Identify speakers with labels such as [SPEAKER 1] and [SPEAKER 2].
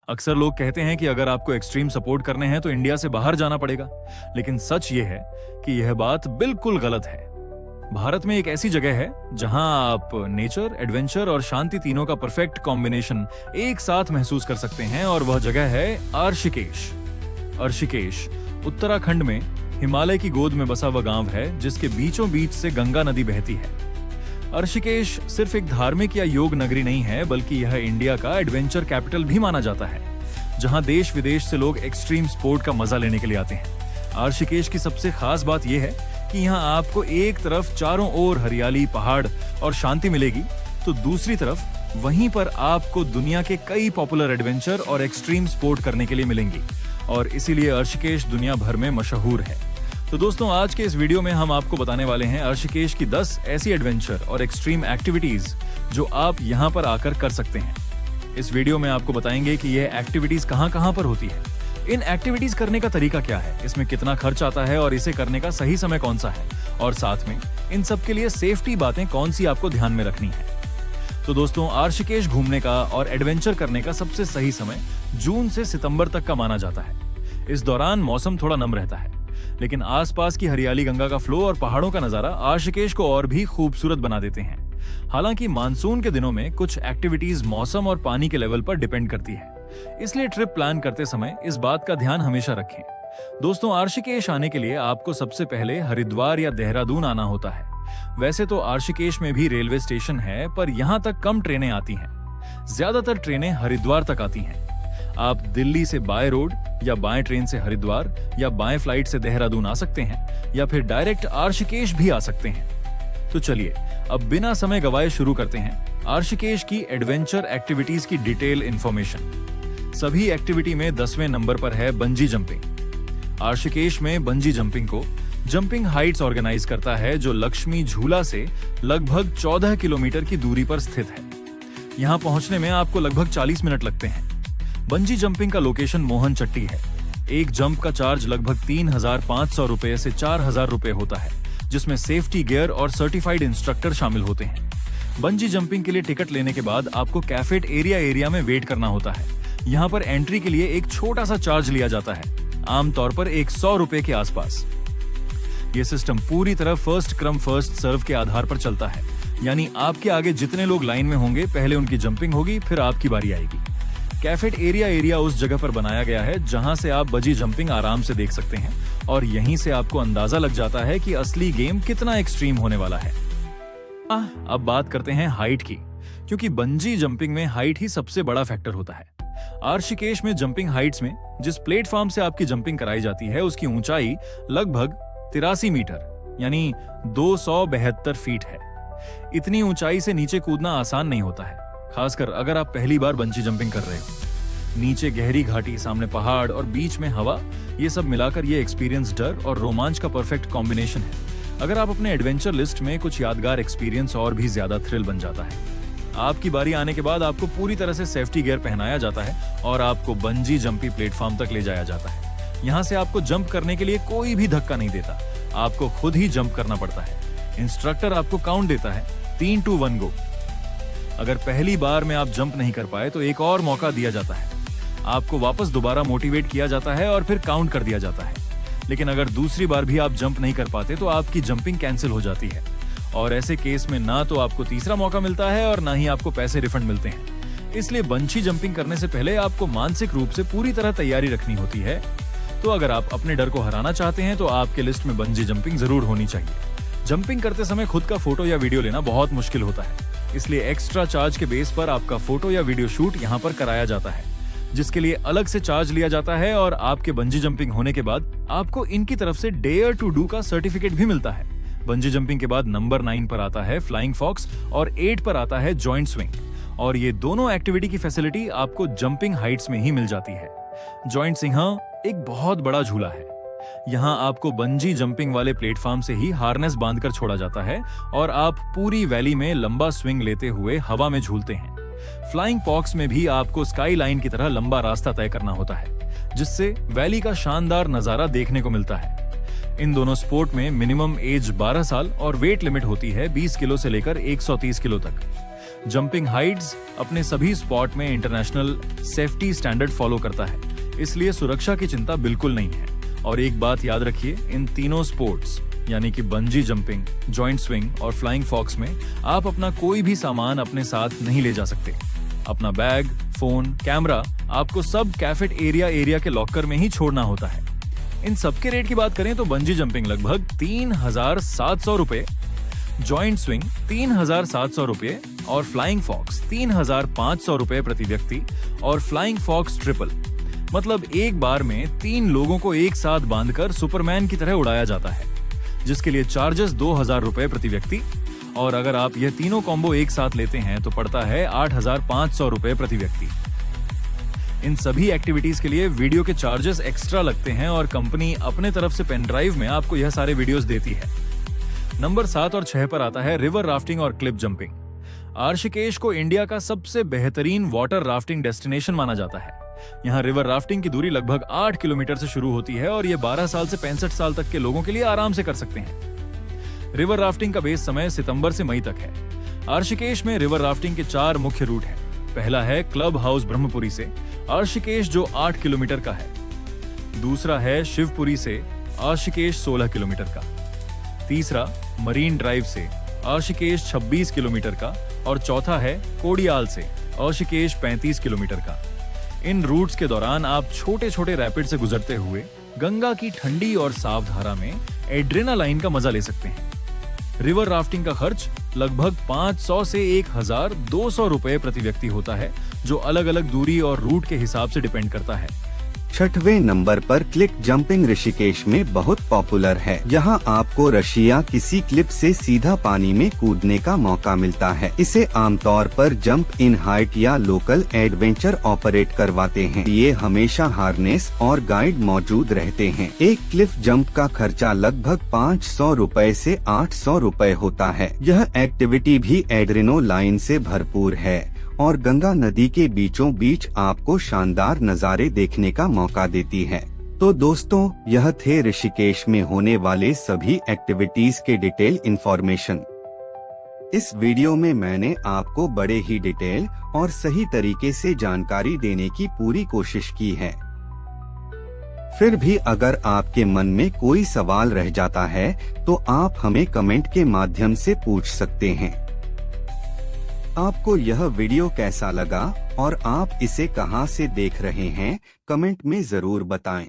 [SPEAKER 1] अक्सर लोग कहते हैं कि अगर आपको एक्सट्रीम सपोर्ट करने हैं तो इंडिया से बाहर जाना पड़ेगा, लेकिन सच ये है कि यह बात बिल्कुल गलत है। भारत में एक ऐसी जगह है जहां आप नेचर, एडवेंचर और शांति तीनों का परफेक्ट कॉम्बिनेशन एक साथ महसूस कर सकते हैं, और वह जगह है ऋषिकेश। ऋषिकेश उत्तराखंड में हिमालय की गोद में बसा वह गांव है जिसके बीचों बीच से गंगा नदी बहती है। ऋषिकेश सिर्फ एक धार्मिक या योग नगरी नहीं है, बल्कि यह इंडिया का एडवेंचर कैपिटल भी माना जाता है, जहां देश विदेश से लोग एक्सट्रीम स्पोर्ट का मजा लेने के लिए आते हैं। ऋषिकेश की सबसे खास बात यह है कि यहाँ आपको एक तरफ चारों ओर हरियाली, पहाड़ और शांति मिलेगी, तो दूसरी तरफ वहीं पर आपको दुनिया के कई पॉपुलर एडवेंचर और एक्सट्रीम स्पोर्ट करने के लिए मिलेंगी, और इसीलिए ऋषिकेश दुनिया भर में मशहूर है। तो दोस्तों, आज के इस वीडियो में हम आपको बताने वाले हैं ऋषिकेश की 10 ऐसी एडवेंचर और एक्सट्रीम एक्टिविटीज जो आप यहाँ पर आकर कर सकते हैं। इस वीडियो में आपको बताएंगे कि यह एक्टिविटीज कहाँ पर होती है, इन एक्टिविटीज करने का तरीका क्या है, इसमें कितना खर्च आता है और इसे करने का सही समय कौन सा है, और साथ में इन सब के लिए सेफ्टी बातें कौन सी आपको ध्यान में रखनी है। तो दोस्तों, ऋषिकेश घूमने का और एडवेंचर करने का सबसे सही समय जून से सितंबर तक का माना जाता है। इस दौरान मौसम थोड़ा नम रहता है, लेकिन आसपास की हरियाली, गंगा का फ्लो और पहाड़ों का नजारा ऋषिकेश को और भी खूबसूरत बना देते हैं। हालांकि मानसून के दिनों में कुछ एक्टिविटीज मौसम और पानी के लेवल पर डिपेंड करती है, इसलिए ट्रिप प्लान करते समय इस बात का ध्यान हमेशा रखें। दोस्तों, ऋषिकेश आने के लिए आपको सबसे पहले हरिद्वार या देहरादून आना होता है। वैसे तो ऋषिकेश में भी रेलवे स्टेशन है, पर यहाँ तक कम ट्रेनें आती हैं। ज्यादातर ट्रेनें हरिद्वार तक आती हैं। आप दिल्ली से बाय रोड या बाय ट्रेन से हरिद्वार या बाय फ्लाइट से देहरादून आ सकते हैं, या फिर डायरेक्ट ऋषिकेश भी आ सकते हैं। तो चलिए अब बिना समय गवाए शुरू करते हैं ऋषिकेश की एडवेंचर एक्टिविटीज की डिटेल इंफॉर्मेशन। सभी एक्टिविटी में 10वें नंबर पर है बंजी जंपिंग। ऋषिकेश में बंजी जंपिंग को जंपिंग हाइट्स ऑर्गेनाइज करता है, जो लक्ष्मी झूला से लगभग 14 किलोमीटर की दूरी पर स्थित है। यहाँ पहुंचने में आपको लगभग 40 मिनट लगते हैं। बंजी जंपिंग का लोकेशन मोहन चट्टी है। एक जंप का चार्ज लगभग 3,500 रुपए से 4,000 रुपए होता है, जिसमें सेफ्टी गियर और सर्टिफाइड इंस्ट्रक्टर शामिल होते हैं। बंजी जंपिंग के लिए टिकट लेने के बाद आपको कैफेट एरिया में वेट करना होता है। यहाँ पर एंट्री के लिए एक छोटा सा चार्ज लिया जाता है, आमतौर पर 100 रुपए के आसपास। ये सिस्टम पूरी तरह फर्स्ट कम फर्स्ट सर्व के आधार पर चलता है, यानी आपके आगे जितने लोग लाइन में होंगे पहले उनकी जंपिंग होगी, फिर आपकी बारी आएगी। कैफेट एरिया उस जगह पर बनाया गया है जहां से आप बंजी जंपिंग आराम से देख सकते हैं, और यहीं से आपको अंदाजा लग जाता है कि असली गेम कितना एक्सट्रीम होने वाला है। अब बात करते हैं हाइट की, क्योंकि बंजी जंपिंग में हाइट ही सबसे बड़ा फैक्टर होता है। ऋषिकेश में जंपिंग हाइट्स में जिस प्लेटफॉर्म से आपकी जंपिंग कराई जाती है उसकी ऊंचाई लगभग 83 मीटर यानी 272 फीट है। इतनी ऊंचाई से नीचे कूदना आसान नहीं होता है, खासकर अगर आप पहली बार बंजी जंपिंग कर रहे हो। नीचे गहरी घाटी, सामने पहाड़ और बीच में हवा, ये सब मिलाकर ये एक्सपीरियंस डर और रोमांच का परफेक्ट कॉम्बिनेशन है। अगर आप अपने एडवेंचर लिस्ट में कुछ यादगार एक्सपीरियंस और भी ज्यादा थ्रिल बन जाता है। आपकी बारी आने के बाद आपको पूरी तरह से सेफ्टी गियर पहनाया जाता है और आपको बंजी जंपी प्लेटफॉर्म तक ले जाया जाता है। यहाँ से आपको जंप करने के लिए कोई भी धक्का नहीं देता, आपको खुद ही जंप करना पड़ता है। इंस्ट्रक्टर आपको काउंट देता है 3, 2, 1 गो। अगर पहली बार में आप जंप नहीं कर पाए तो एक और मौका दिया जाता है, आपको वापस दोबारा मोटिवेट किया जाता है और फिर काउंट कर दिया जाता है। लेकिन अगर दूसरी बार भी आप जंप नहीं कर पाते तो आपकी जंपिंग कैंसिल हो जाती है, और ऐसे केस में ना तो आपको तीसरा मौका मिलता है और ना ही आपको पैसे रिफंड मिलते हैं। इसलिए बंजी जंपिंग करने से पहले आपको मानसिक रूप से पूरी तरह तैयारी रखनी होती है। तो अगर आप अपने डर को हराना चाहते हैं तो आपके लिस्ट में बंजी जंपिंग जरूर होनी चाहिए। जंपिंग करते समय खुद का फोटो या वीडियो लेना बहुत मुश्किल होता है, इसलिए एक्स्ट्रा चार्ज के बेस पर आपका फोटो या वीडियो शूट यहाँ पर कराया जाता है, जिसके लिए अलग से चार्ज लिया जाता है। और आपके बंजी जंपिंग होने के बाद आपको इनकी तरफ से डेयर टू डू का सर्टिफिकेट भी मिलता है। बंजी जंपिंग के बाद नंबर 9 पर आता है फ्लाइंग फॉक्स और 8 पर आता है जॉइंट स्विंग, और ये दोनों एक्टिविटी की फैसिलिटी आपको जंपिंग हाइट्स में ही मिल जाती है। जॉइंट स्विंग एक बहुत बड़ा झूला है। यहाँ आपको बंजी जंपिंग वाले प्लेटफॉर्म से ही हार्नेस बांधकर छोड़ा जाता है और आप पूरी वैली में लंबा स्विंग लेते हुए हवा में झूलते हैं। फ्लाइंग फॉक्स में भी आपको स्काई लाइन की तरह लंबा रास्ता तय करना होता है, जिससे वैली का शानदार नजारा देखने को मिलता है। इन दोनों स्पोर्ट में मिनिमम एज 12 साल और वेट लिमिट होती है 20 किलो से लेकर 130 किलो तक। जंपिंग हाइट्स अपने सभी स्पॉट में इंटरनेशनल सेफ्टी स्टैंडर्ड फॉलो करता है, इसलिए सुरक्षा की चिंता बिल्कुल नहीं है। और एक बात याद रखिए, इन तीनों स्पोर्ट्स यानी कि बंजी जंपिंग, जॉइंट स्विंग और फ्लाइंग फॉक्स में आप अपना कोई भी सामान अपने साथ नहीं ले जा सकते। अपना बैग, फोन, कैमरा आपको सब कैफेट एरिया के लॉकर में ही छोड़ना होता है। इन सबके रेट की बात करें तो बंजी जंपिंग लगभग 3,700 रुपए, जॉइंट स्विंग 3,700 रुपए और फ्लाइंग फॉक्स 3,500 रुपए प्रति व्यक्ति और फ्लाइंग फॉक्स ट्रिपल, मतलब एक बार में 3 लोगों को एक साथ बांधकर सुपरमैन की तरह उड़ाया जाता है, जिसके लिए चार्जेस 2,000 रुपए प्रति व्यक्ति। और अगर आप यह तीनों कॉम्बो एक साथ लेते हैं तो पड़ता है 8,500 रुपए प्रति व्यक्ति। इन सभी एक्टिविटीज के लिए वीडियो के चार्जेस एक्स्ट्रा लगते हैं और कंपनी अपने तरफ से पेन ड्राइव में आपको यह सारे वीडियोस देती है। नंबर 7 और 6 पर आता है रिवर राफ्टिंग और क्लिफ जंपिंग। ऋषिकेश को इंडिया का सबसे बेहतरीन वाटर राफ्टिंग डेस्टिनेशन माना जाता है। यहाँ रिवर राफ्टिंग की दूरी लगभग 8 किलोमीटर से शुरू होती है और ये 12 साल से 65 साल तक के लोगों के लिए आराम से कर सकते हैं। रिवर राफ्टिंग का बेस समय सितंबर से मई तक है। ऋषिकेश में रिवर राफ्टिंग के 4 मुख्य रूट हैं। पहला है क्लब हाउस ब्रह्मपुरी से ऋषिकेश, जो 8 किलोमीटर का है। दूसरा है शिवपुरी से ऋषिकेश 16 किलोमीटर का। तीसरा मरीन ड्राइव से ऋषिकेश 26 किलोमीटर का और चौथा है कोडियाल से ऋषिकेश 35 किलोमीटर का। इन रूट्स के दौरान आप छोटे छोटे रैपिड से गुजरते हुए गंगा की ठंडी और साफ धारा में एड्रेनालाइन का मजा ले सकते हैं। रिवर राफ्टिंग का खर्च लगभग 500 से 1,200 रुपए प्रति व्यक्ति होता है, जो अलग अलग दूरी और रूट के हिसाब से डिपेंड करता है।
[SPEAKER 2] 6वें नंबर पर क्लिफ जंपिंग ऋषिकेश में बहुत पॉपुलर है। यहाँ आपको रशिया किसी क्लिफ से सीधा पानी में कूदने का मौका मिलता है। इसे आमतौर पर जंप इन हाइट या लोकल एडवेंचर ऑपरेट करवाते हैं। ये हमेशा हार्नेस और गाइड मौजूद रहते हैं। एक क्लिफ जंप का खर्चा लगभग 500 रुपए से 800 रुपए होता है। यह एक्टिविटी भी एड्रेनालाइन से भरपूर है और गंगा नदी के बीचों बीच आपको शानदार नज़ारे देखने का मौका देती है। तो दोस्तों, यह थे ऋषिकेश में होने वाले सभी एक्टिविटीज के डिटेल इंफॉर्मेशन। इस वीडियो में मैंने आपको बड़े ही डिटेल और सही तरीके से जानकारी देने की पूरी कोशिश की है। फिर भी अगर आपके मन में कोई सवाल रह जाता है तो आप हमें कमेंट के माध्यम से पूछ सकते हैं। आपको यह वीडियो कैसा लगा और आप इसे कहां से देख रहे हैं, कमेंट में जरूर बताएं।